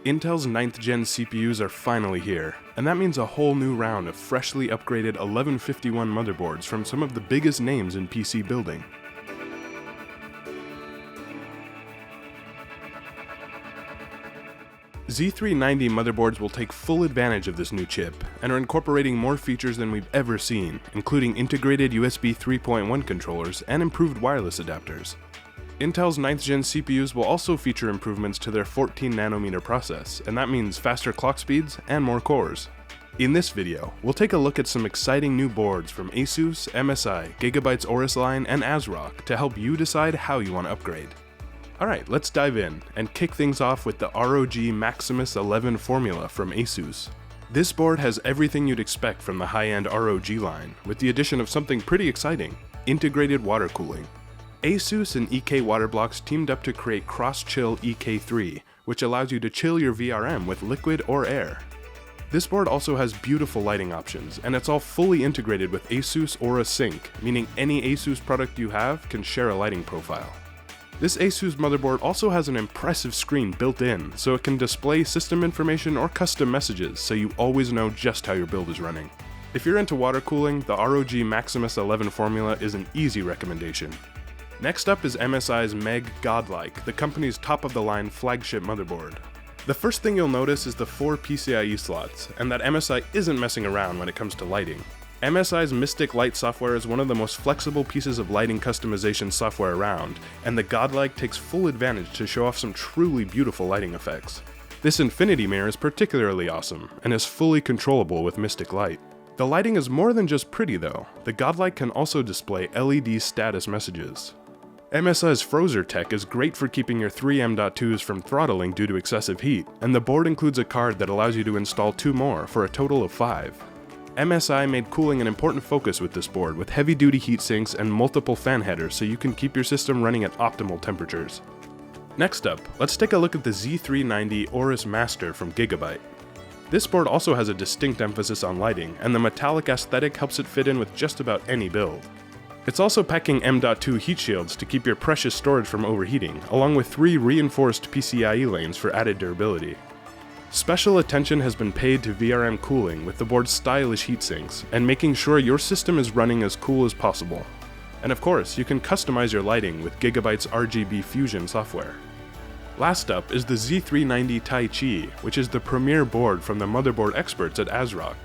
Intel's 9th gen CPUs are finally here, and that means a whole new round of freshly upgraded 1151 motherboards from some of the biggest names in PC building. Z390 motherboards will take full advantage of this new chip, and are incorporating more features than we've ever seen, including integrated USB 3.1 controllers and improved wireless adapters. Intel's 9th gen CPUs will also feature improvements to their 14nm process, and that means faster clock speeds and more cores. In this video, we'll take a look at some exciting new boards from Asus, MSI, Gigabyte's Aorus line, and ASRock to help you decide how you want to upgrade. Alright, let's dive in, and kick things off with the ROG Maximus 11 formula from Asus. This board has everything you'd expect from the high-end ROG line, with the addition of something pretty exciting: integrated water cooling. Asus and EK Waterblocks teamed up to create Cross-Chill EK3, which allows you to chill your VRM with liquid or air. This board also has beautiful lighting options, and it's all fully integrated with Asus Aura Sync, meaning any Asus product you have can share a lighting profile. This Asus motherboard also has an impressive screen built in, so it can display system information or custom messages, so you always know just how your build is running. If you're into water cooling, the ROG Maximus 11 formula is an easy recommendation. Next up is MSI's Godlike, the company's top-of-the-line flagship motherboard. The first thing you'll notice is the 4 PCIe slots, and that MSI isn't messing around when it comes to lighting. MSI's Mystic Light software is one of the most flexible pieces of lighting customization software around, and the Godlike takes full advantage to show off some truly beautiful lighting effects. This infinity mirror is particularly awesome, and is fully controllable with Mystic Light. The lighting is more than just pretty though. The Godlike can also display LED status messages. MSI's Frozer tech is great for keeping your 3 M.2s from throttling due to excessive heat, and the board includes a card that allows you to install 2 more for a total of 5. MSI made cooling an important focus with this board, with heavy-duty heatsinks and multiple fan headers so you can keep your system running at optimal temperatures. Next up, let's take a look at the Z390 Aorus Master from Gigabyte. This board also has a distinct emphasis on lighting, and the metallic aesthetic helps it fit in with just about any build. It's also packing M.2 heat shields to keep your precious storage from overheating, along with 3 reinforced PCIe lanes for added durability. Special attention has been paid to VRM cooling with the board's stylish heatsinks, and making sure your system is running as cool as possible. And of course, you can customize your lighting with Gigabyte's RGB Fusion software. Last up is the Z390 Taichi, which is the premier board from the motherboard experts at ASRock.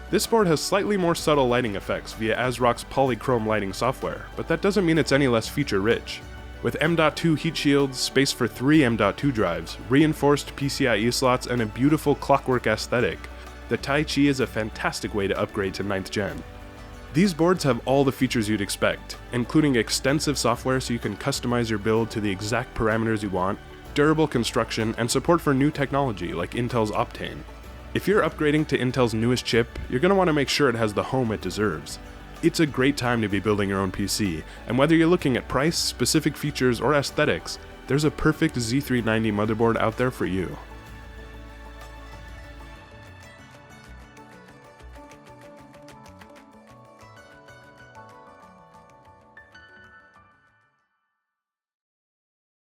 This board has slightly more subtle lighting effects via ASRock's polychrome lighting software, but that doesn't mean it's any less feature-rich. With M.2 heat shields, space for 3 M.2 drives, reinforced PCIe slots, and a beautiful clockwork aesthetic, the Taichi is a fantastic way to upgrade to 9th gen. These boards have all the features you'd expect, including extensive software so you can customize your build to the exact parameters you want, durable construction, and support for new technology like Intel's Optane. If you're upgrading to Intel's newest chip, you're going to want to make sure it has the home it deserves. It's a great time to be building your own PC, and whether you're looking at price, specific features, or aesthetics, there's a perfect Z390 motherboard out there for you.